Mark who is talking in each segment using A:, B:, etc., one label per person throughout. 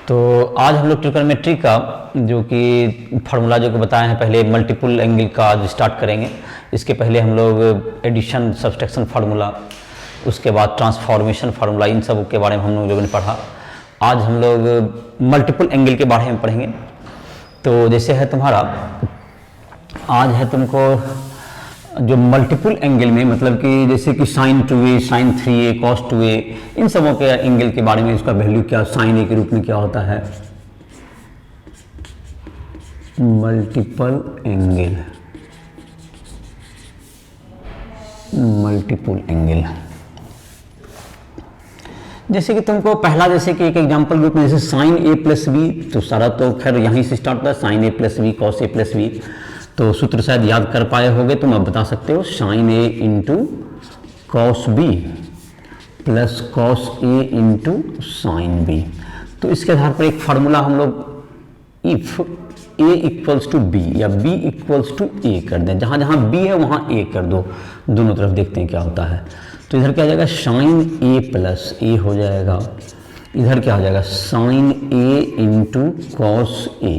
A: तो आज हम लोग ट्रिगोनोमेट्री का जो कि फार्मूला जो कि बताए हैं, पहले मल्टीपल एंगल का आज स्टार्ट करेंगे। इसके पहले हम लोग एडिशन, सब्सट्रैक्शन फार्मूला, उसके बाद ट्रांसफॉर्मेशन फार्मूला, इन सब के बारे में हम लोगों ने पढ़ा। आज हम लोग मल्टीपल एंगल के बारे में पढ़ेंगे। तो जैसे है तुम्हारा, आज है तुमको जो मल्टीपल एंगल में, मतलब कि जैसे कि sign 2a, sign 3a, cos 2a, इन सबों के एंगल के बारे में, इसका वैल्यू क्या, साइन a के रूप में क्या होता है, मल्टीपल एंगल, मल्टीपल एंगल। जैसे कि तुमको पहला, जैसे कि एक एग्जांपल रूप में, जैसे साइन a प्लस बी, तो सारा तो खैर यहीं से स्टार्ट होता है, sine a plus B, cos a plus B. तो सूत्र शायद याद कर पाए होगे, तुम अब बता सकते हो, sine a into cos B plus cos a into sine B. तो इसके आधार पर एक फार्मूला हम लोग, if a equals to B या b इक्वल्स टू a कर दें, जहाँ जहाँ b है वहाँ a कर दो, दोनों तरफ देखते हैं क्या होता है। तो इधर क्या हो जाएगा, साइन a प्लस a हो जाएगा, इधर क्या हो जाएगा, sine a into cos a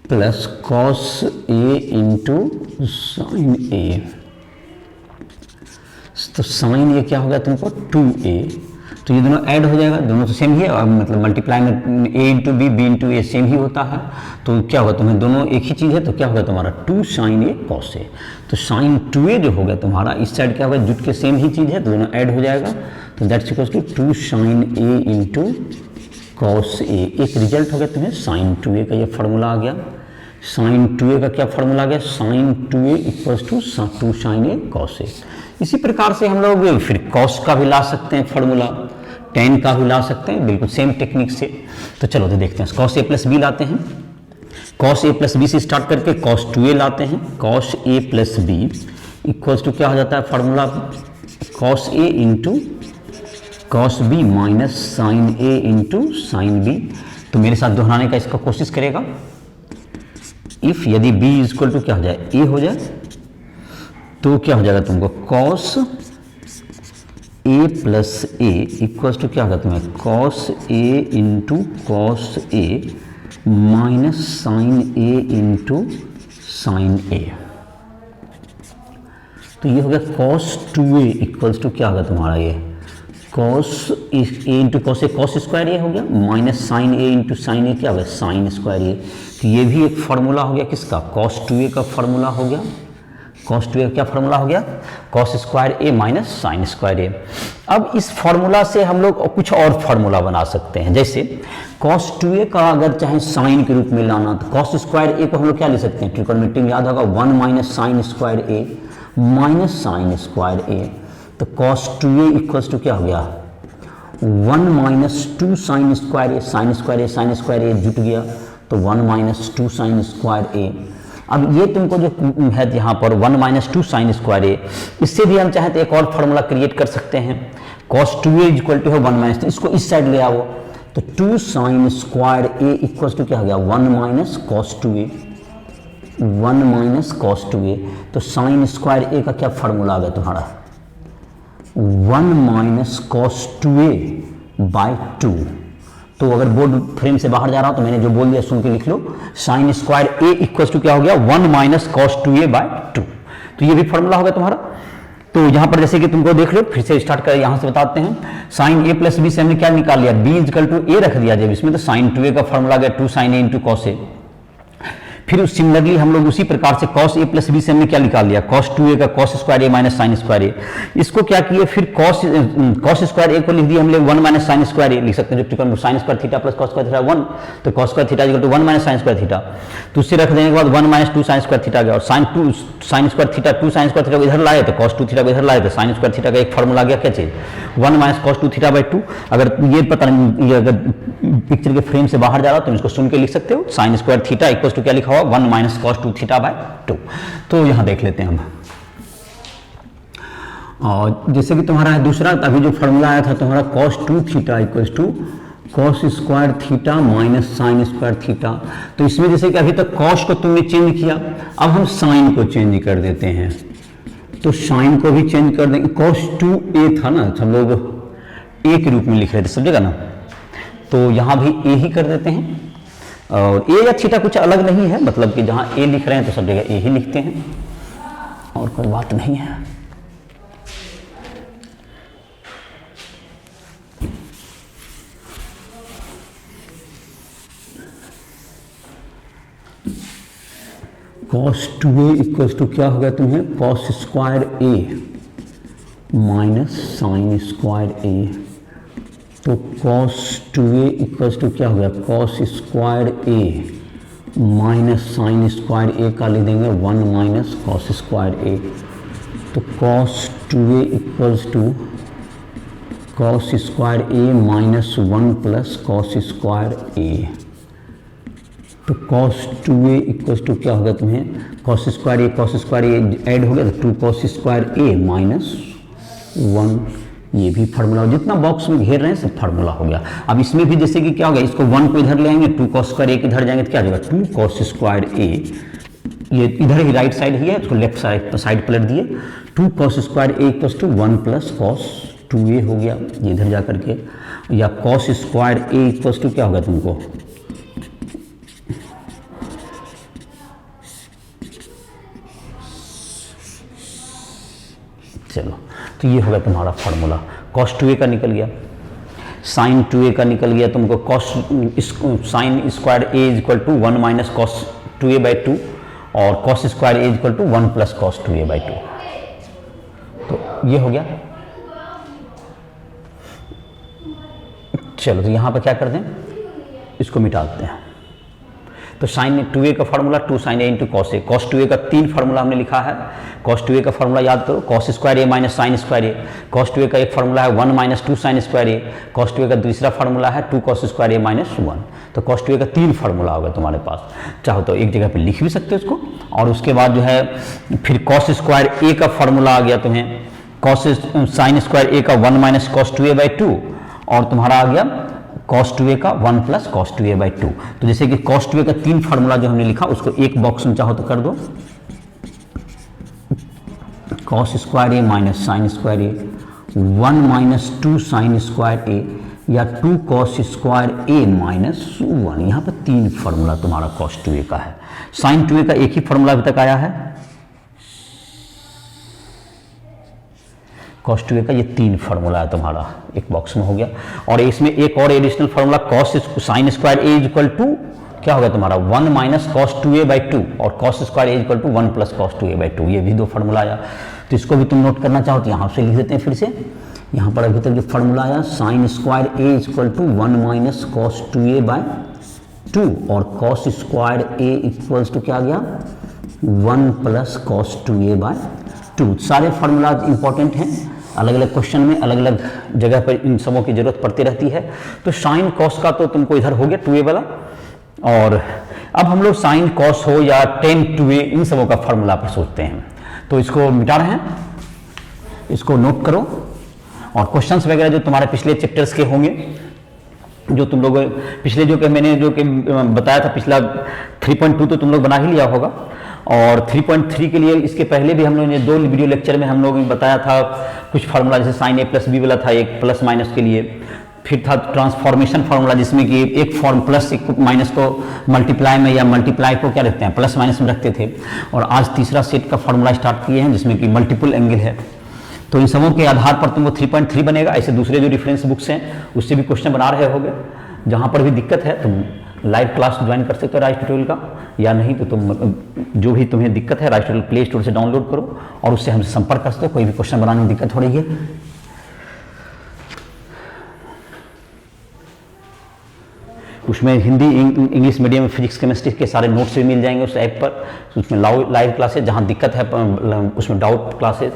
A: plus cos a into sine a। तो साइन a क्या हो गया तुमको, 2a। तो ये दोनों ऐड हो जाएगा, दोनों तो सेम ही है, और मतलब मल्टीप्लाई में a into B, B into A same ही होता है। तो क्या होगा तुम्हें, दोनों एक ही चीज़ है, तो क्या होगा तुम्हारा 2 साइन a कॉस a। तो साइन 2a जो होगा तुम्हारा, इस साइड क्या होगा, जुट के सेम ही चीज़ है, तो दोनों ऐड हो जाएगा। तो that's equals to 2 sine a into cos a। एक रिजल्ट हो गया तुम्हें साइन 2a का, ये फार्मूला आ गया। साइन 2a का क्या फार्मूला आ गया, sine 2a equals to 2 sine a cos a। इसी प्रकार से हम लोग फिर कॉस का भी ला सकते हैं फार्मूला, टेन का भी ला सकते हैं, बिल्कुल सेम टेक्निक से। तो चलो तो देखते हैं, कॉस a प्लस बी लाते हैं, कॉस a प्लस बी से स्टार्ट करके कॉस 2a लाते हैं, cos a plus B equals to क्या हो जाता है formula, cos a into cos B minus sine a into sine B. तो मेरे साथ दोहराने का इसका कोशिश करेगा। इफ यदि b इज इक्वल टू क्या हो जाए, a हो जाए, तो क्या हो जाएगा तुमको, cos a plus a equals to क्या होगा तुम्हें, cos a into cos a minus sine a into sine a। तो ये हो गया कॉस 2a इक्वल्स टू क्या होगा तुम्हारा, ये cos a into cos a, cos square a हो गया, minus sine a into sine a क्या होगा, साइन स्क्वायर a। तो ये भी एक फार्मूला हो गया किसका, कॉस 2a का फार्मूला हो गया। कॉस 2a का क्या फार्मूला हो गया, cos square a minus sine square a। अब इस फार्मूला से हम लोग कुछ और फार्मूला बना सकते हैं, जैसे कॉस 2a का अगर चाहे साइन के रूप में लाना, तो कॉस स्क्वायर a को हम लोग क्या ले सकते हैं, ट्रिगोनोमेट्री में याद होगा, 1 minus sine square a minus sine square a। तो कॉस 2a इक्वल्स टू क्या हो गया, 1 minus 2 sine square a, sign square a, sign square a जुट गया, तो 1 माइनस 2 साइन स्क्वायर a। अब ये तुमको जो है यहाँ पर 1 माइनस 2 साइन स्क्वायर a, इससे भी हम चाहे तो एक और फार्मूला क्रिएट कर सकते हैं, कॉस 2a इक्वल टू है 1 माइनस, इसको इस साइड ले आओ, तो 2 sine square a equals to क्या हो गया, 1 minus cos 2a, 1 minus cos 2a। तो साइन स्क्वायर a का क्या फार्मूला आ गया तुम्हारा, 1 माइनस कॉस 2a बाय 2। तो अगर बोर्ड फ्रेम से बाहर जा रहा हो तो मैंने जो बोल दिया सुन के लिख लो, sine square a equals to क्या हो गया, 1 माइनस कॉस 2a बाय 2। तो ये भी फार्मूला होगा तुम्हारा। तो यहाँ पर जैसे कि तुमको देख लो, फिर से स्टार्ट कर, यहाँ से बताते हैं, साइन a प्लस बी से हमने क्या निकाल लिया, b इक्वल टू a रख दिया जब इसमें, तो साइन 2a का फार्मूला आ गया 2 sine a into cos a। फिर सिमिलरली हम लोग उसी प्रकार से कॉस a प्लस बी से हमने क्या निकाल लिया, कॉस 2a का cos square a minus sine square a। इसको क्या किए, फिर कॉस स्क्वायर a को लिख दिया हम लोग 1 माइनस साइन स्क्वायर a, लिख सकते हैं, जो sine square theta plus cos square theta 1, तो cos square theta equal to 1 minus sine square theta. तो उससे रख देने के बाद 1 माइनस 2 साइन स्क्वायर थीटा गया, और sign square theta 2 sine square theta को इधर लाए, तो कॉस 2 थीटा को इधर लाए, तो साइन स्क्वायर थीटा का एक फार्मूला गया, क्या चीज, 1 माइनस कॉस 2 थीटा बाई 2। अगर ये पता नहीं, ये अगर पिक्चर के फ्रेम से बाहर जा रहा हो तो इसको सुन के लिख सकते हो, sine square theta equals to क्या लिखा हुआ, 1 माइनस कॉस 2 थीटा बाय 2। तो यहाँ देख लेते हैं हम, और जैसे कि तुम्हारा है दूसरा, अभी जो फार्मूला आया था तुम्हारा cos 2 theta equals to cos square theta minus sine square theta. तो इसमें जैसे कि अभी तक कॉस को तुमने चेंज किया, अब हम साइन को चेंज कर देते हैं, तो साइन को भी चेंज कर देंगे। कॉस 2a था ना, हम लोग a के रूप में लिख रहे थे, समझेगा ना। तो यहाँ भी ए ही कर देते हैं, और ए या थीटा कुछ अलग नहीं है, मतलब कि जहाँ ए लिख रहे हैं तो सब जगह ए ही लिखते हैं, और कोई बात नहीं है। cos 2a इक्वल्स टू क्या हो गया तुम्हें, cos square a minus sine square a। तो cos 2a इक्वल्स टू क्या हो गया, cos square a minus sine square a का लिख देंगे 1 माइनस cos स्क्वायर a। तो cos 2a equals to cos square a minus 1 plus cos square a। तो cos 2a equals to क्या हो गया तुम्हें, cos स्क्वायर a ऐड हो गया तो 2 cos स्क्वायर a माइनस 1। ये भी फार्मूला, जितना बॉक्स में घेर रहे हैं सब फार्मूला हो गया। अब इसमें भी जैसे कि क्या हो गया, इसको 1 को इधर ले आएंगे, 2 cos स्क्वायर a इधर जाएंगे तो क्या हो जाएगा 2 cos स्क्वायर a। ये इधर ही राइट साइड ही है, इसको लेफ्ट साइड पलट दिए, 2 cos square a equals to 1 plus cos 2a हो गया ये इधर जा करके, या cos square a equals to क्या होगा तुमको, चलो तो ये होगा तुम्हारा फार्मूला। cos 2a का निकल गया, sin 2a का निकल गया तुमको, cos sin square a is equal to 1 minus cos 2a by 2, और cos square a is equal to 1 plus cos 2a by 2। तो ये हो गया। चलो तो यहाँ पर क्या कर दें, इसको मिटा देते हैं। तो sin 2a का formula 2 sin a into cos a, cos 2a का 3 फार्मूला हमने लिखा है। cos 2a का फार्मूला याद करो, cos square a minus sine square a। cos 2a का एक फार्मूला है 1 minus 2 sine square a। cos 2a का दूसरा फार्मूला है 2 cos स्क्वायर a माइनस 1। तो cos 2a का 3 फार्मूला होगा तुम्हारे पास, चाहो तो एक जगह पे लिख भी सकते हो इसको। और उसके बाद जो है फिर cos स्क्वायर a का फार्मूला आ गया तुम्हें, cos साइन स्क्वायर a का 1 माइनस cos 2a बाई 2, और तुम्हारा आ गया cos 2a का 1 प्लस cos 2a बाई 2। तो जैसे कि cos 2a का 3 फार्मूला जो हमने लिखा उसको एक बॉक्स में चाहो तो कर दो, cos square a minus sine square a, 1 minus 2 sine square a, या 2 cos स्क्वायर a माइनस 1। यहाँ पर 3 फार्मूला तुम्हारा cos 2a का है। साइन 2a का एक ही फार्मूला अभी तक आया है, cos 2a का ये 3 फार्मूला है तुम्हारा, एक बॉक्स में हो गया। और इसमें एक और additional formula cos sine square a is equal to क्या होगा तुम्हारा 1 माइनस cos 2a बाई 2, और cos square a is equal to 1 plus cos 2a by 2। ये भी 2 फार्मूला आया, तो इसको भी तुम नोट करना चाहो तो यहाँ से लिख देते हैं फिर से। यहाँ पर अभी तक जो फार्मूला आया sine square a is equal to 1 minus cos 2a by 2, और cos square a equals to क्या आ गया 1 प्लस cos 2a बाई 2। सारे फार्मूलाज इंपॉर्टेंट हैं, अलग अलग क्वेश्चन में अलग अलग जगह पर इन सबों की जरूरत पड़ती रहती है। तो साइन कॉस का तो तुमको इधर हो गया 2a वाला, और अब हम लोग साइन कॉस हो या टेन 2a इन सबों का फार्मूला पर सोचते हैं। तो इसको मिटा रहे हैं, इसको नोट करो, और क्वेश्चंस वगैरह जो तुम्हारे पिछले चैप्टर्स के होंगे, जो तुम लोग पिछले जो कि मैंने जो कि बताया था पिछला 3.2 तो तुम लोग बना ही लिया होगा, और 3.3 के लिए इसके पहले भी हम लोगों ने 2 वीडियो लेक्चर में हम लोगों ने बताया था कुछ फार्मूला, जैसे साइन a प्लस बी वाला था एक प्लस माइनस के लिए, फिर था ट्रांसफॉर्मेशन फार्मूला जिसमें कि एक फॉर्म प्लस एक माइनस को मल्टीप्लाई में या मल्टीप्लाई को क्या रखते हैं प्लस माइनस में रखते थे, और आज तीसरा सेट का फार्मूला स्टार्ट किए हैं जिसमें कि मल्टीपल एंगल है। तो इन सबों के आधार पर तुमको 3.3 बनेगा। ऐसे दूसरे जो रेफरेंस बुक्स हैं उससे भी क्वेश्चन बना रहे होगे। जहाँ पर भी दिक्कत है तुम लाइव क्लास ज्वाइन कर सकते हो राइस ट्यूटोरियल का, या नहीं तो तुम जो भी तुम्हें दिक्कत है राइस ट्यूटोरियल प्ले स्टोर से डाउनलोड करो और उससे हमसे संपर्क कर सकते हो। कोई भी क्वेश्चन बनाने में दिक्कत हो रही है उसमें Hindi English medium physics chemistry के सारे नोट्स भी मिल जाएंगे उस ऐप पर। उसमें लाइव क्लासेज, जहाँ दिक्कत है उसमें डाउट क्लासेज,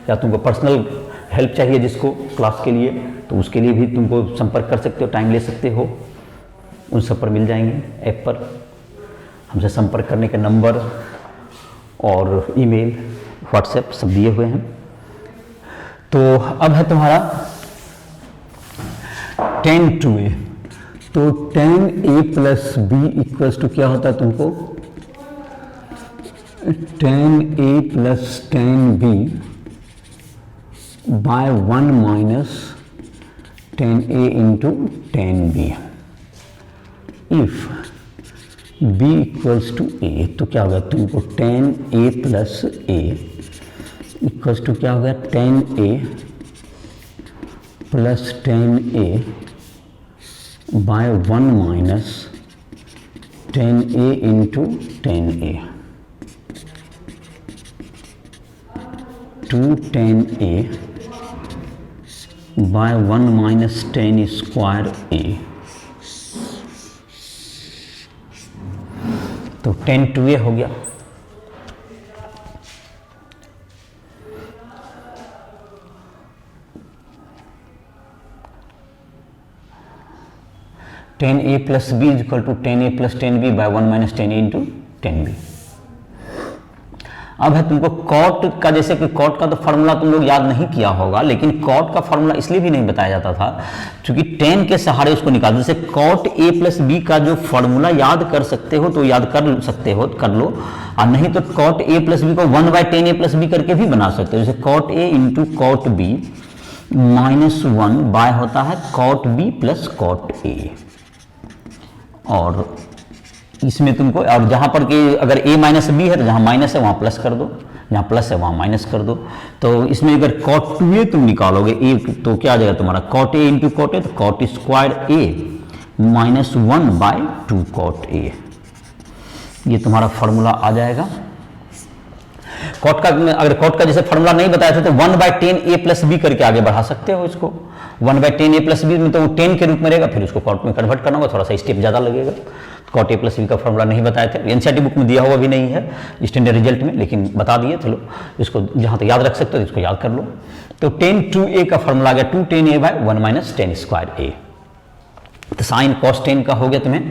A: या तुमको पर्सनल हेल्प चाहिए जिसको क्लास के लिए, तो उसके लिए भी तुमको संपर्क कर सकते हो, टाइम ले सकते हो, उन सब पर मिल जाएंगे ऐप पर। हमसे संपर्क करने के नंबर और ईमेल व्हाट्सएप सब दिए हुए हैं। तो अब है तुम्हारा tan 2a। तो tan a plus B equals to क्या होता है तुमको tan a plus tan b by 1 minus tan a into tan b। If b equals to A, तो क्या होगा तुमको tan a plus A equals to क्या होगा tan a plus tan a bye 1 minus tan a into tan a, 2 tan a bye 1 minus tan square a, तो tan 2a हो गया। tan a plus b is equal to tan a plus tan b by 1 minus tan a into tan b। अब है तुमको cot का, जैसे कि cot का तो फॉर्मूला तुम लोग याद नहीं किया होगा, लेकिन कॉट का फॉर्मूला इसलिए भी नहीं बताया जाता था क्योंकि tan के सहारे उसको निकाल, जैसे कॉट a प्लस बी का जो फॉर्मूला याद कर सकते हो तो याद कर सकते हो, कर लो, और नहीं तो कॉट a प्लस बी को 1 by tan a plus b करके भी बना सकते हो, जैसे cot a into cot b minus 1 by होता है cot b plus cot a। और इसमें तुमको, और जहां पर कि अगर a माइनस बी है तो जहां माइनस है वहां प्लस कर दो, जहां प्लस है वहां माइनस कर दो। तो इसमें अगर cot 2a तुम निकालोगे a, तो क्या आ जाएगा तुम्हारा cot a into cot a, तो cot square a minus 1 by 2 cot a, ये तुम्हारा फॉर्मूला आ जाएगा। कॉट का, अगर कॉट का जैसे फॉर्मूला नहीं बताया था तो 1 by tan a plus b करके आगे बढ़ा सकते हो इसको, 1 by tan a plus b में तो वो 10 के रूप में रहेगा, फिर उसको कॉट में कन्वर्ट करना होगा, थोड़ा सा स्टेप ज़्यादा लगेगा। कॉट a प्लस बी का फॉर्मूला नहीं बताए थे, एनसीईआरटी बुक में दिया हुआ भी नहीं है स्टैंडर्ड रिजल्ट में, लेकिन बता दिए, चलो इसको जहाँ तक याद रख सकते हो इसको याद कर लो। तो tan 2a का फॉर्मूला आ गया 2 tan a bye 1 minus tan square a, तो साइन कॉस 10 का हो गया तुम्हें।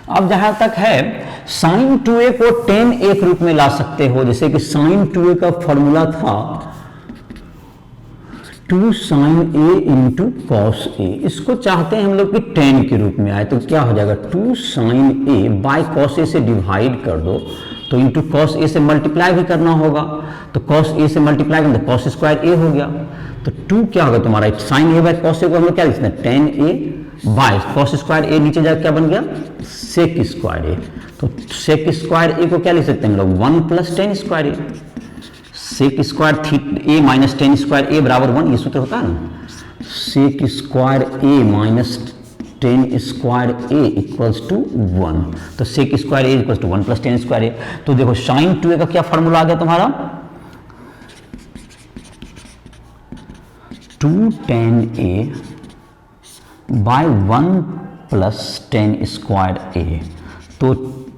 A: अब जहां तक है साइन 2a को tan a के रूप में ला सकते हो, जैसे कि साइन 2a का फॉर्मूला था 2 sine a into cos a, इसको चाहते हैं हम लोग कि tan के रूप में आए, तो क्या हो जाएगा 2 sine a by cos a से डिवाइड कर दो, तो इंटू कॉस a से मल्टीप्लाई भी करना होगा, तो कॉस a से मल्टीप्लाई करें तो कॉस स्क्वायर a हो गया, तो 2 क्या होगा तुम्हारा sine a by cos a को हम लोग क्या लिखते हैं tan a by cos square a, नीचे जाकर क्या बन गया सेक स्क्वायर a, तो सेक स्क्वायर a को क्या लिख सकते हैं हम लोग 1 plus tan square a, sec square a minus tan square a बराबर 1, ये सूत्र होता है ना, sec square a minus tan square a equals to 1, तो sec square a equals to 1 plus tan square a। तो देखो साइन 2a का क्या फॉर्मूला आ गया तुम्हारा 2 tan a bye 1 plus tan square a। तो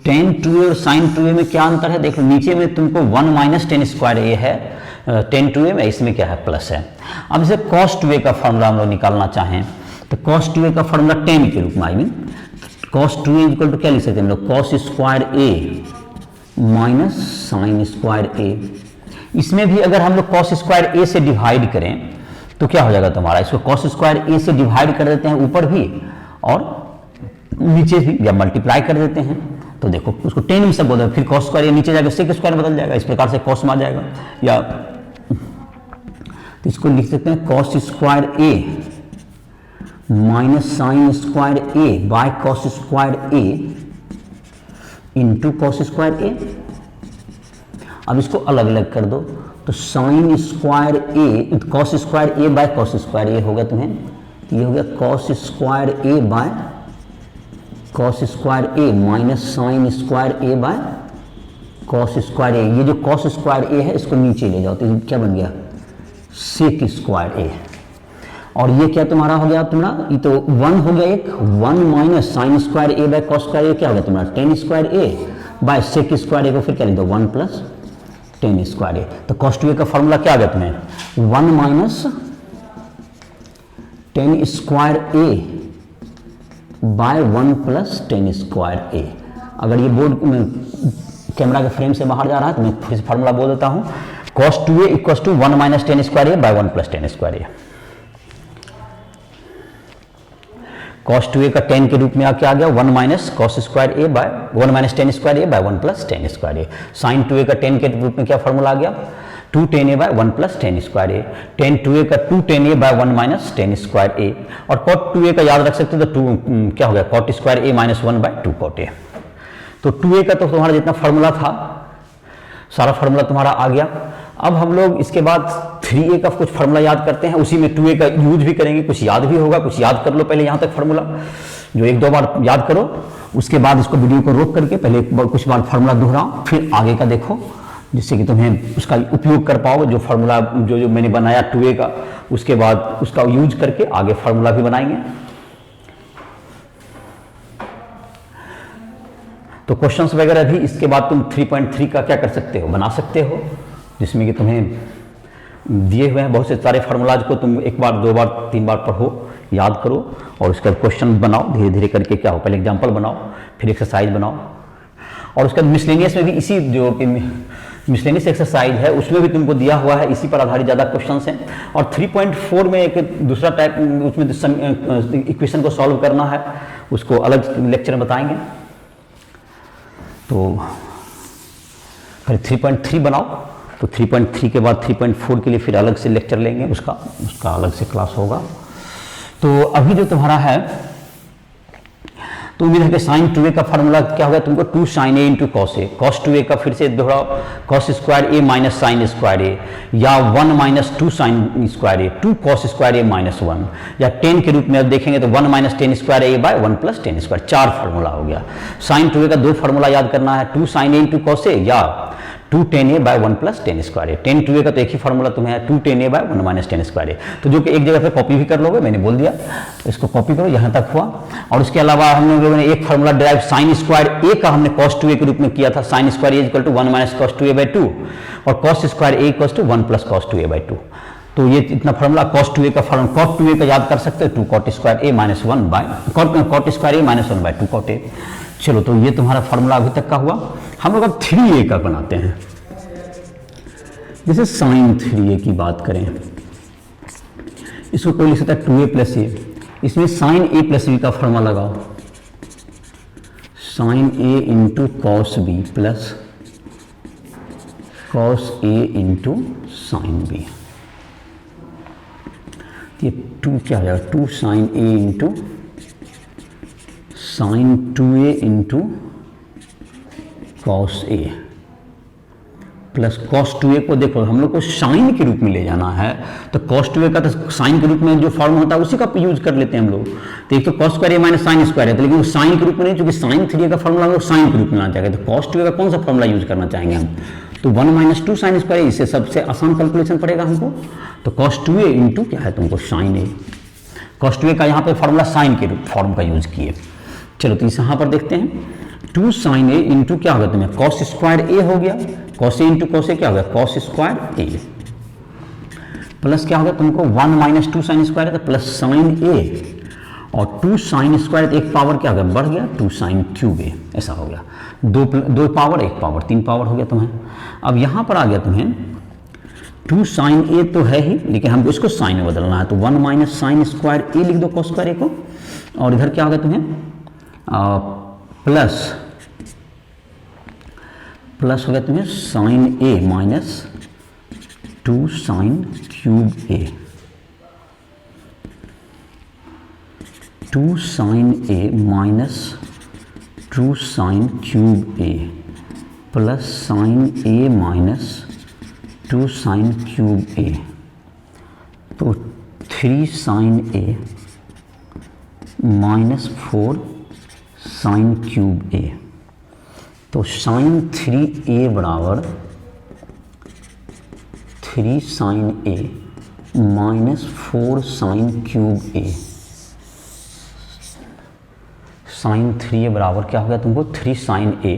A: tan 2a और sin 2a में क्या अंतर है देख लो, नीचे में तुमको 1 माइनस tan स्क्वायर a है tan 2a में, इसमें क्या है प्लस है। अब जैसे cos 2a का फॉर्मूला हम लोग निकालना चाहें तो cos 2a का फॉर्मूला tan के रूप में, I mean cos 2a equal to क्या लिख सकते हैं हम लोग cos square a minus sine square a। इसमें भी अगर हम लोग cos स्क्वायर a से डिवाइड करें तो क्या हो जाएगा तुम्हारा, इसको cos स्क्वायर a से डिवाइड कर देते हैं ऊपर भी और नीचे भी, या मल्टीप्लाई कर देते हैं, तो देखो उसको 10 में सब बोलते, फिर cos स्क्वायर नीचे जाएगा सेक स्क्वायर बदल जाएगा, इस प्रकार से cos में आ जाएगा, या तो इसको लिख सकते हैं cos square a minus sine square a by cos square a into cos square a। अब इसको अलग अलग कर दो, तो sine square a cos square a by cos square a होगा तुम्हें, ये हो गया cos square a by cos square a minus sine square a by cos square a। ये जो cos स्क्वायर a है इसको नीचे ले जाओ, तो ये क्या बन गया सेक स्क्वायर a। और ये क्या तुम्हारा हो गया तुम्हारा, ये तो 1 हो गया, एक 1 minus sine square a by cos square a क्या हो गया तुम्हारा tan square a by sec square a को फिर क्या लिख दो 1 प्लस tan स्क्वायर a। तो cos 2a का फॉर्मूला क्या आ गया तुम्हें 1 minus tan square a bye 1 plus tan square a। अगर ये बोर्ड में कैमरा के फ्रेम से बाहर जा रहा है तो मैं फिर से फॉर्मूला बोल देता हूँ, cos 2a equals to 1 minus tan square a bye 1 plus tan square a। cos 2a का tan के रूप में क्या आ गया 1 minus cos square a bye 1 minus tan square a bye 1 plus tan square a। sin 2a का tan के रूप में क्या फॉर्मूला आ गया two tan A by 1 plus tan square A, tan two A का two tan A by 1 minus tan square A, और cot to A का याद रख सकते हो तो टू क्या हो गया cot square a minus 1 by 2 cot a. तो टू ए का तो तुम्हारा जितना फार्मूला था सारा फार्मूला तुम्हारा आ गया। अब हम लोग इसके बाद 3a का कुछ फार्मूला याद करते हैं, उसी में 2a का यूज भी करेंगे, कुछ याद भी होगा, कुछ याद कर लो पहले यहाँ तक फार्मूला, जो एक दो बार याद करो, उसके बाद इसको वीडियो को रोक करके पहले कुछ बार फार्मूला दोहराओ, फिर आगे का देखो, जिससे कि तुम्हें उसका उपयोग कर पाओ। जो फार्मूला जो मैंने बनाया 2a का, उसके बाद उसका यूज करके आगे फार्मूला भी बनाएंगे। तो क्वेश्चंस वगैरह भी इसके बाद तुम 3.3 का क्या कर सकते हो, बना सकते हो, जिसमें कि तुम्हें दिए हुए हैं बहुत से सारे फार्मूलाज को तुम एक बार दो बार तीन बार पढ़ो, याद करो, और उसका क्वेश्चन बनाओ धीरे धीरे करके। क्या हो, पहले एग्जाम्पल बनाओ, फिर एक्सरसाइज बनाओ, और उसका मिसलेनियस में भी इसी जो मिसलेनियस एक्सरसाइज है उसमें भी तुमको दिया हुआ है, इसी पर आधारित ज़्यादा क्वेश्चंस हैं। और 3.4 में एक दूसरा टाइप उसमें इक्वेशन को सॉल्व करना है, उसको अलग लेक्चर में बताएंगे। तो पहले 3.3 बनाओ, तो 3.3 के बाद 3.4 के लिए फिर अलग से लेक्चर लेंगे, उसका अलग से क्लास होगा। तो अभी जो तुम्हारा है, तो उम्मीद है कि साइन 2a का फार्मूला क्या होगा तुमको, 2 sin a into cos A, cos 2a का फिर से दोहराओ, cos square a minus sine square ए, या 1 minus 2 sine square A, 2 cos square a minus 1, या 10 के रूप में अब देखेंगे तो 1 minus 10 square A by 1 plus 10 square, 4 formula हो गया। साइन 2a का 2 फार्मूला याद करना है, 2 sin a into cos a, या 2 tan a bye 1 plus 10 square a. 10 2a का तो एक ही फार्मूला तुम्हें है, 2 tan a bye 1 minus 10 square ए, तो जो कि एक जगह पे कॉपी भी कर लोगे, मैंने बोल दिया, इसको कॉपी करो, यहाँ तक हुआ। और उसके अलावा हम लोगों ने एक formula derive sine square a का हमने कॉस 2a के रूप में किया था, sine square a equal to 1 minus cos 2a by 2, और cos square a equal to 1 plus cos 2a by 2। तो ये इतना फार्मूला कॉस 2a का फार्मूला, कॉट 2a का याद कर सकते हो, 2 cot square a minus 1 by cot square a minus 1 by 2 cot a. चलो, तो ये तुम्हारा फार्मूला अभी तक का हुआ। हम लोग अब 3a का बनाते हैं। जैसे साइन 3a की बात करें, इसको कोई लिख सकता है 2a प्लस ए, इसमें साइन a प्लस बी का फार्मूला लगाओ, sine a into cos B plus cos a into sine b. ये 2 क्या हो जाएगा, 2 sine a into sine 2a into cos a plus cos 2a को देखो हम लोग को साइन के रूप में ले जाना है, तो कॉस 2a का तो साइन के रूप में जो फॉर्म होता है उसी का यूज कर लेते हैं हम लोग। तो एक तो cos square a minus sine square है, तो लेकिन साइन के रूप में नहीं, क्योंकि साइन 3a का फॉर्मूला हम लोग साइन के रूप में लाना चाहेंगे, तो कॉस 2a का कौन सा फॉर्मूला यूज करना चाहेंगे हम, तो 1 माइनस 2 साइन स्क्वायर, इससे सबसे आसान कैलकुलेशन पड़ेगा हमको। तो कॉस 2a इंटू क्या है तुमको साइन ए, कॉस 2a का यहाँ पे फॉर्मूला साइन के रूप फॉर्म का यूज किए। चलो, तो इस यहाँ पर देखते हैं, 2 साइन ए इंटू क्या होगा तुम्हें, कॉस स्क्वायर ए हो गया, कॉस ए इंटू कॉस ए क्या होगा, कॉस स्क्वायर ए, प्लस क्या होगा तुमको 1 माइनस 2 साइन स्क्वायर है तो प्लस साइन ए, और 2 साइन स्क्वायर एक पावर क्या होगा बढ़ गया, 2 साइन क्यूब ए, ऐसा हो गया। दो पावर एक पावर 3 पावर हो गया तुम्हें। अब यहाँ पर आ गया तुम्हें 2 साइन ए तो है ही, लेकिन हमको इसको साइन में बदलना है, तो 1 माइनस साइन स्क्वायर ए लिख दो कॉस स्क्वायर ए को, और इधर क्या होगा तुम्हें प्लस हो गया तुम्हें sign a minus 2 sign cube A, 2 sign a minus 2 sign cube A plus sign a minus 2 sign cube ए, तो 3 sine a minus 4 sine cube ए, तो साइन 3a बराबर 3 sine a minus 4 sine cube A, sign 3a बराबर क्या हो गया तुमको, 3 sine a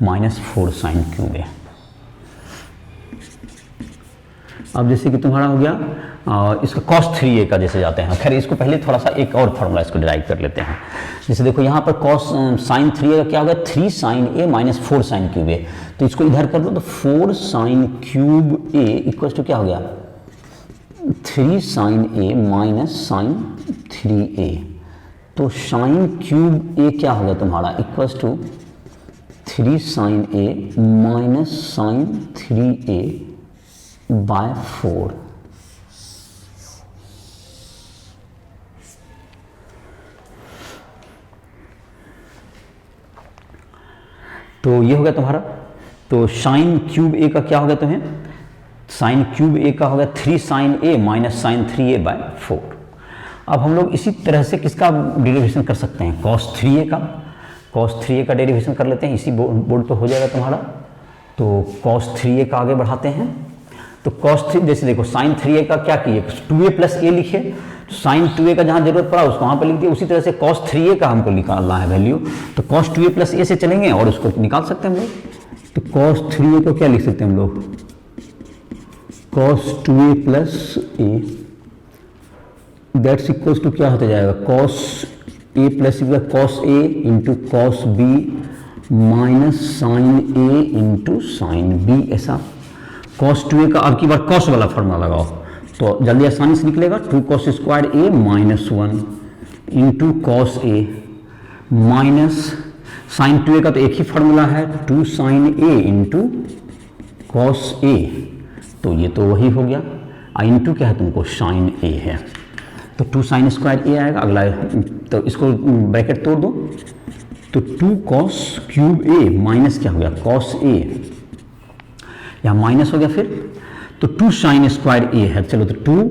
A: minus 4 sine cube ए। अब जैसे कि तुम्हारा हो गया इसका cos 3a का जैसे जाते हैं, खैर इसको पहले थोड़ा सा एक और फार्मूला इसको डिराइव कर लेते हैं। जैसे देखो यहाँ पर cos साइन 3a का क्या होगा, 3 sine a minus 4 sine cube ए, तो इसको इधर कर दो, तो 4 sine cube a equal to क्या हो गया, 3 sine a minus sine 3a, तो साइन क्यूब ए क्या होगा तुम्हारा equal to 3 sine a minus sine 3a by 4। तो ये हो गया तुम्हारा। तो साइन क्यूब ए का क्या हो गया तुम्हें, साइन क्यूब ए का हो गया 3 sine a minus sine 3a by 4। अब हम लोग इसी तरह से किसका डेरिवेशन कर सकते हैं, कॉस 3a का, कॉस 3a का डेरिवेशन कर लेते हैं, इसी बोर्ड पे हो जाएगा तुम्हारा। तो कॉस 3a का आगे बढ़ाते हैं। तो कॉस 3 जैसे देखो साइन 3a का क्या किए, 2a प्लस ए लिखे, तो साइन 2a का जहाँ जरूरत पड़ा उसको वहाँ पर लिख दिया। उसी तरह से कॉस 3a का हमको निकालना है वैल्यू, तो कॉस 2a प्लस ए से चलेंगे और उसको निकाल सकते हैं हम लोग। तो कॉस 3a को क्या लिख सकते हैं हम लोग, cos 2a plus A, that's equals to क्या होता जाएगा, cos A plus cos A into cos B minus sine A into sine B. ऐसा कॉस 2a का अब की बार कॉस वाला फॉर्मूला लगाओ तो जल्दी आसानी से निकलेगा, 2 cos square a minus 1 into cos A minus sign 2a का तो एक ही फॉर्मूला है 2 sign A into cos A, तो ये तो वही हो गया। इंटू क्या है तुमको, साइन ए है, तो 2 साइन स्क्वायर ए आएगा अगला, तो इसको ब्रैकेट तोड़ दो, तो 2 कॉस क्यूब ए माइनस क्या हो गया कॉस ए, यहाँ माइनस हो गया फिर, तो 2 साइन स्क्वायर ए है, चलो तो 2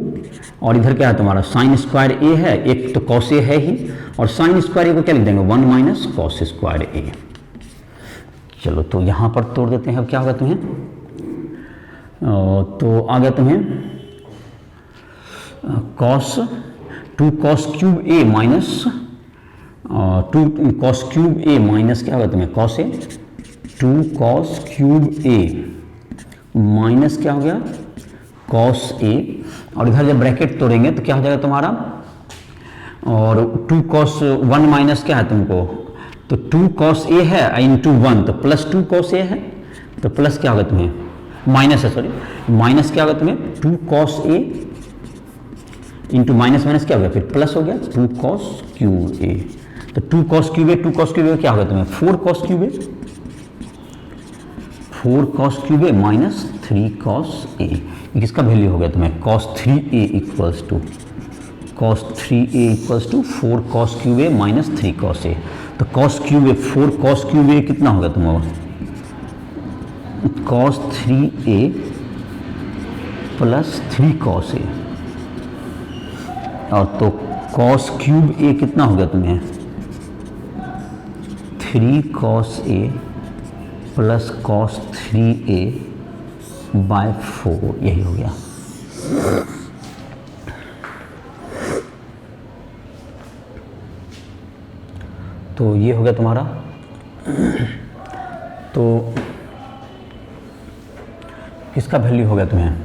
A: और इधर क्या है तुम्हारा साइन स्क्वायर ए है, एक तो कॉस ए है ही, और साइन स्क्वायर ए को क्या लिख देंगे 1 माइनस कॉस स्क्वायर ए। चलो तो यहाँ पर तोड़ देते हैं, अब क्या होगा तुम्हें, तो आ गया तुम्हें cos 2 cos cube A minus 2 cos cube A minus क्या होगा तुम्हें cos A, 2 cos cube A minus क्या हो गया कॉस ए, और इधर जब ब्रैकेट तोड़ेंगे तो क्या हो जाएगा तुम्हारा, और 2 कॉस 1 माइनस क्या है तुमको, तो 2 कॉस ए है इंटू 1 तो प्लस 2 कॉस ए है, तो प्लस क्या होगा तुम्हें, माइनस है सॉरी, माइनस क्या होगा तुम्हें 2 cos A into minus minus क्या हो गया फिर प्लस हो गया 2 कॉस क्यूब ए, तो 2 cos cube A 2 cos cube A क्या होगा तुम्हें 4 cos cube A, 4 cos cube A minus 3 cos A, किसका वैल्यू हो गया तुम्हें cos 3a equals to cos 3a equals to 4 cos cube A minus 3 cos A, तो cos cube A 4 cos cube A कितना होगा तुम्हारा कॉस 3a प्लस 3 कॉस ए, और तो कॉस क्यूब ए कितना हो गया तुम्हें 3 cos A plus cos 3a by 4, यही हो गया। तो ये हो गया तुम्हारा, तो किसका वैल्यू हो गया तुम्हें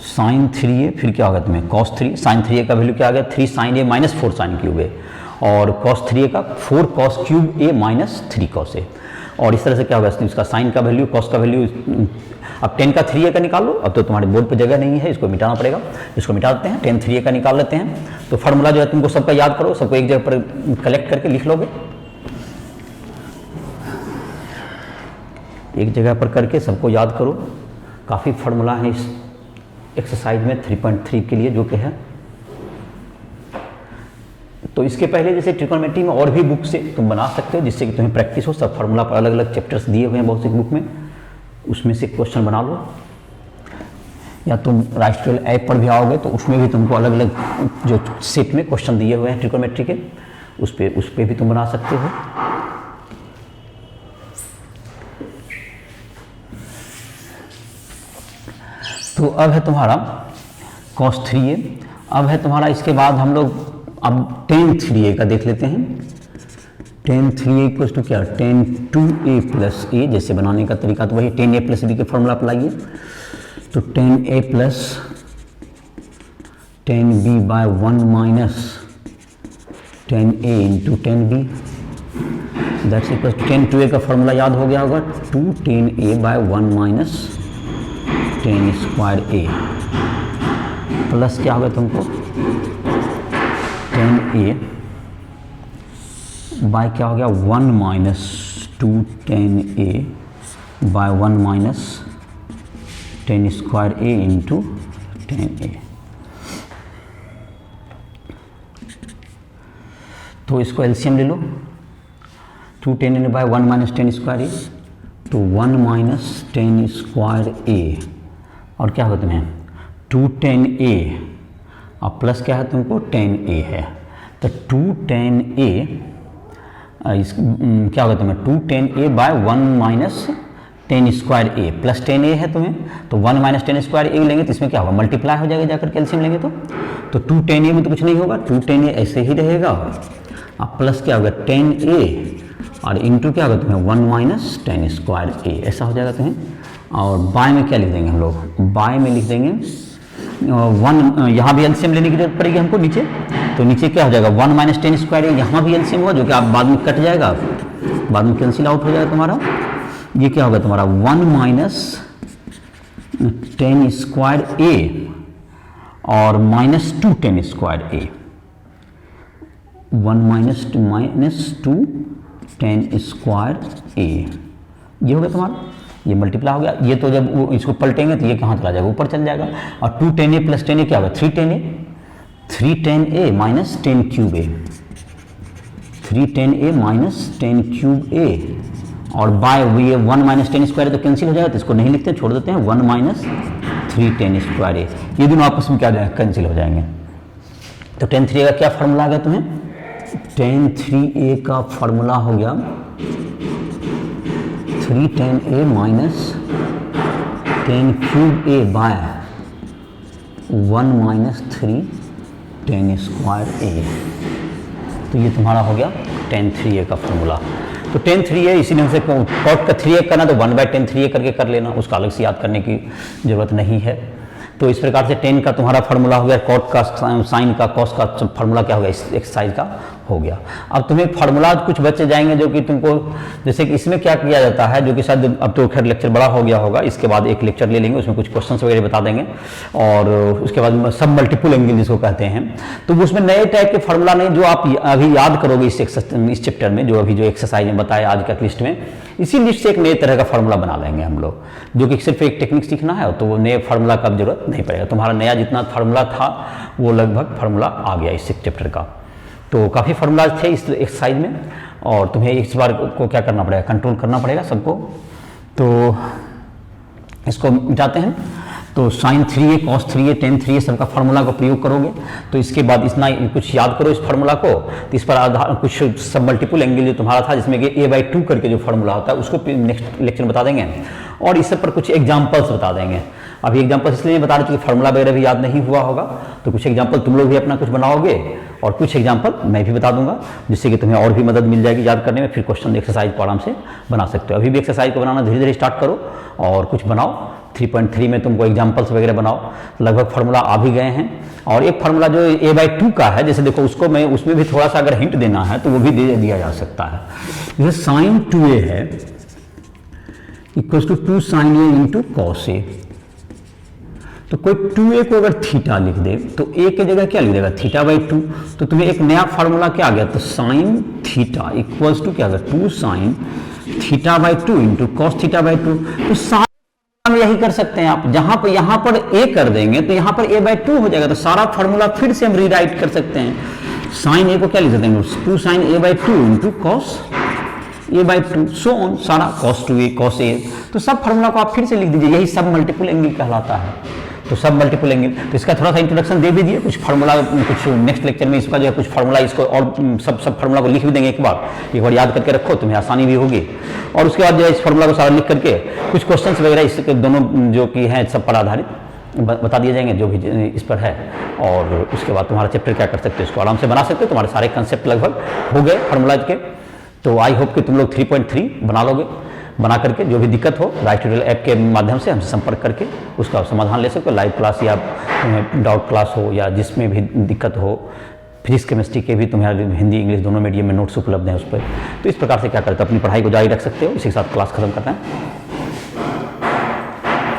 A: साइन 3a, फिर क्या होगा तुम्हें कॉस 3, साइन 3a का वैल्यू क्या आ गया 3 sine a minus 4 sine cube ए, और कॉस 3a का 4 cos cube A minus 3 cos ए, और इस तरह से क्या होगा इसका साइन का वैल्यू कॉस का वैल्यू, अब 10 का 3a का निकाल लो, अब तो तुम्हारे बोर्ड पे जगह नहीं है, इसको मिटाना पड़ेगा, इसको मिटा देते हैं, 10 3a का निकाल लेते हैं। तो फार्मूला जो है तुमको सबका याद करो, सबको एक जगह पर कलेक्ट करके लिख लोगे, एक जगह पर करके सबको याद करो, काफ़ी फार्मूला है इस एक्सरसाइज में 3.3 के लिए जो कि है। तो इसके पहले जैसे ट्रिकोनोमेट्री में और भी बुक से तुम बना सकते हो जिससे कि तुम्हें प्रैक्टिस हो, सब फार्मूला पर अलग अलग चैप्टर्स दिए हुए हैं बहुत सी बुक में, उसमें से क्वेश्चन बना लो, या तुम राष्ट्रीय ऐप पर भी आओगे तो उसमें भी तुमको अलग अलग जो सेट में क्वेश्चन दिए हुए हैं ट्रिकोनोमेट्री के, उस पर भी तुम बना सकते हो। तो अब है तुम्हारा cos 3a, अब है तुम्हारा इसके बाद हम लोग अब tan 3a का देख लेते हैं। tan 3a इक्वल्स टू क्या, tan 2a प्लस ए, जैसे बनाने का तरीका तो वही tan a प्लस b के फॉर्मूला अप्लाइए, तो tan a plus tan b by 1 minus tan a into tan b, that's equals to tan 2a का फॉर्मूला याद हो गया होगा 2 tan a bye 1 minus tan square a, plus क्या होगा तुमको tan a बाय क्या हो गया 1 minus 2 tan a bye 1 minus 10 square a into 10a। तो इसको एलसीएम ले लो, 2 10 बाय 1 माइनस 10 स्क्वायर ए, तो 1 माइनस 10 स्क्वायर ए, और क्या होगा तुम्हें 2 10a, और प्लस क्या है तुमको 10a है, तो 2 10a क्या होगा तुम्हें 2 10a bye 1 minus 10 square a plus 10a है तुम्हें, तो 1 माइनस 10 स्क्वायर ए लेंगे तो इसमें क्या होगा मल्टीप्लाई हो जाएगा जाकर कैल्शियम लेंगे तो 2 10a में तो कुछ नहीं होगा, 2 10a ऐसे ही रहेगा, अब प्लस क्या होगा 10a और इंटू क्या होगा तुम्हें 1 माइनस 10 स्क्वायर ए, ऐसा हो जाएगा तुम्हें। और बाय में क्या लिख देंगे हम लोग, बाय में लिख देंगे 1, यहाँ भी एलसीएम लेने की जरूरत पड़ेगी हमको नीचे, तो नीचे क्या हो जाएगा 1 माइनस 10 स्क्वायर ए, यहाँ भी एलसीएम होगा जो कि आप बाद में कट जाएगा, बाद में कैंसिल आउट हो जाएगा तुम्हारा, ये क्या होगा तुम्हारा 1 माइनस 10 स्क्वायर ए और माइनस 2 10 स्क्वायर ए, 1 माइनस 2 10 स्क्वायर ए, ये हो गया तुम्हारा, ये मल्टीप्लाई हो गया, ये तो जब वो इसको पलटेंगे तो ये कहाँ चला जाएगा ऊपर चल जाएगा, और 2 10a प्लस 10a क्या होगा 3 10a माइनस 10 क्यूब ए, 3 10a माइनस 10 क्यूब ए, और बाय ये 1 माइनस 10 स्क्वायर तो कैंसिल हो जाएगा, तो इसको नहीं लिखते छोड़ देते हैं, 1 माइनस 3 10 स्क्वायर ए, ये दोनों आपस में क्या हो जाएगा कैंसिल हो जाएंगे। तो 10 3a का क्या फार्मूला आ गया तुम्हें, 10 3a का फार्मूला हो गया 3 10a minus 10 cube A by 1 minus 3 10 square ए, तो ये तुम्हारा हो गया 10 3a का फार्मूला। तो 10 3a इसी ढंग से कॉट का 3a करना तो 1 बाय 10 3a करके कर लेना, उसका अलग से याद करने की जरूरत नहीं है। तो इस प्रकार से 10 का तुम्हारा फार्मूला हो गया, कॉट का साइन का कॉस का फार्मूला क्या हो गया इस एक्सरसाइज का हो गया। अब तुम्हें फार्मूला कुछ बचे जाएंगे जो कि तुमको, जैसे कि इसमें क्या किया जाता है जो कि शायद अब तो खैर लेक्चर बड़ा हो गया होगा, इसके बाद एक लेक्चर ले लेंगे उसमें कुछ क्वेश्चंस वगैरह बता देंगे, और उसके बाद सब मल्टीपल एंगल जिसको कहते हैं, तो उसमें नए टाइप के फार्मूला नहीं जो आप अभी याद करोगे इस चैप्टर में, जो अभी जो एक्सरसाइज में बताया आज का लिस्ट में, इसी लिस्ट से एक नए तरह का फार्मूला बना लेंगे हम लोग, जो कि सिर्फ एक टेक्निक सीखना है, तो वो नए फार्मूला का जरूरत नहीं पड़ेगा, तुम्हारा नया जितना फार्मूला था वो लगभग फार्मूला आ गया इस चैप्टर का। तो काफ़ी फार्मूलाज थे इस एक्सरसाइज में, और तुम्हें इस बार को क्या करना पड़ेगा, कंट्रोल करना पड़ेगा सबको। तो इसको मिटाते हैं, तो sign 3a cos 3a ten 3a सबका फार्मूला का प्रयोग करोगे, तो इसके बाद इतना कुछ याद करो इस फार्मूला को, तो इस पर आधार कुछ सब मल्टीपल एंगल जो तुम्हारा था जिसमें कि a/2 करके जो फार्मूला होता है उसको नेक्स्ट लेक्चर में बता देंगे, और इस सब पर कुछ एग्जाम्पल्स बता देंगे। अभी एग्जाम्पल्स इसलिए बता रहे क्योंकि फार्मूला वगैरह भी याद नहीं हुआ होगा, तो कुछ एग्जाम्पल तुम लोग भी अपना कुछ बनाओगे और कुछ एग्जाम्पल मैं भी बता दूंगा, जिससे कि तुम्हें और भी मदद मिल जाएगी याद करने में, फिर क्वेश्चन एक्सरसाइज को आराम से बना सकते हो। अभी भी एक्सरसाइज को बनाना धीरे धीरे स्टार्ट करो और कुछ बनाओ, 3.3 में तुमको एग्जाम्पल्स वगैरह बनाओ, लगभग फार्मूला आ भी गए हैं। और एक फार्मूला जो a/2 का है, जैसे देखो उसको मैं उसमें भी थोड़ा सा अगर हिंट देना है तो वो भी दे दिया जा सकता है। जैसे साइन 2a है equals to 2 sin a into cos A, तो कोई 2a को अगर थीटा लिख दे तो a की जगह क्या लिख देगा θ/2, तो तुम्हें एक नया फार्मूला क्या आ गया, तो साइन थीटा इक्वल्स टू क्या आ गया 2 sin θ/2 इंटू कॉस θ/2। तो साइन हम यही कर सकते हैं आप, जहां पर यहां पर a कर देंगे तो यहां पर a/2 हो जाएगा, तो सारा फार्मूला फिर से हम रीराइट कर सकते हैं। साइन a को क्या लिख सकते हैं 2 sin a/2 into cos a/2 so on, सारा cos 2a cos a, तो सब फार्मूला को आप फिर से लिख दीजिए, यही सब मल्टीपल एंगल कहलाता है। तो सब मल्टीपल एंगल, तो इसका थोड़ा सा इंट्रोडक्शन दे भी दिए, कुछ फार्मूला कुछ नेक्स्ट लेक्चर में इसका जो है कुछ फार्मूला इसको और सब फार्मूला को लिख भी देंगे, एक बार याद करके रखो, तुम्हें आसानी भी होगी। और उसके बाद जो है इस फार्मूला को सारा लिख करके कुछ क्वेश्चंस वगैरह इसके दोनों जो कि हैं सब पर आधारित बता दिए जाएंगे जो भी इस पर है, और उसके बाद तुम्हारा चैप्टर क्या कर सकते हो इसको आराम से बना सकते हो, तुम्हारे सारे कंसेप्ट लगभग हो गए फार्मूलाज के। तो आई होप कि तुम लोग 3.3 बना लोगे, बना करके जो भी दिक्कत हो राइट ट्यूटोरियल ऐप के माध्यम से हमसे संपर्क करके उसका समाधान ले सकते हो। लाइव क्लास या डाउट क्लास हो या जिसमें भी दिक्कत हो, फिजिक्स केमिस्ट्री के भी तुम्हारे हिंदी इंग्लिश दोनों मीडियम में नोट्स उपलब्ध हैं उस पर। तो इस प्रकार से क्या करते हो, अपनी पढ़ाई को जारी रख सकते हो। इसी के साथ क्लास खत्म करना है।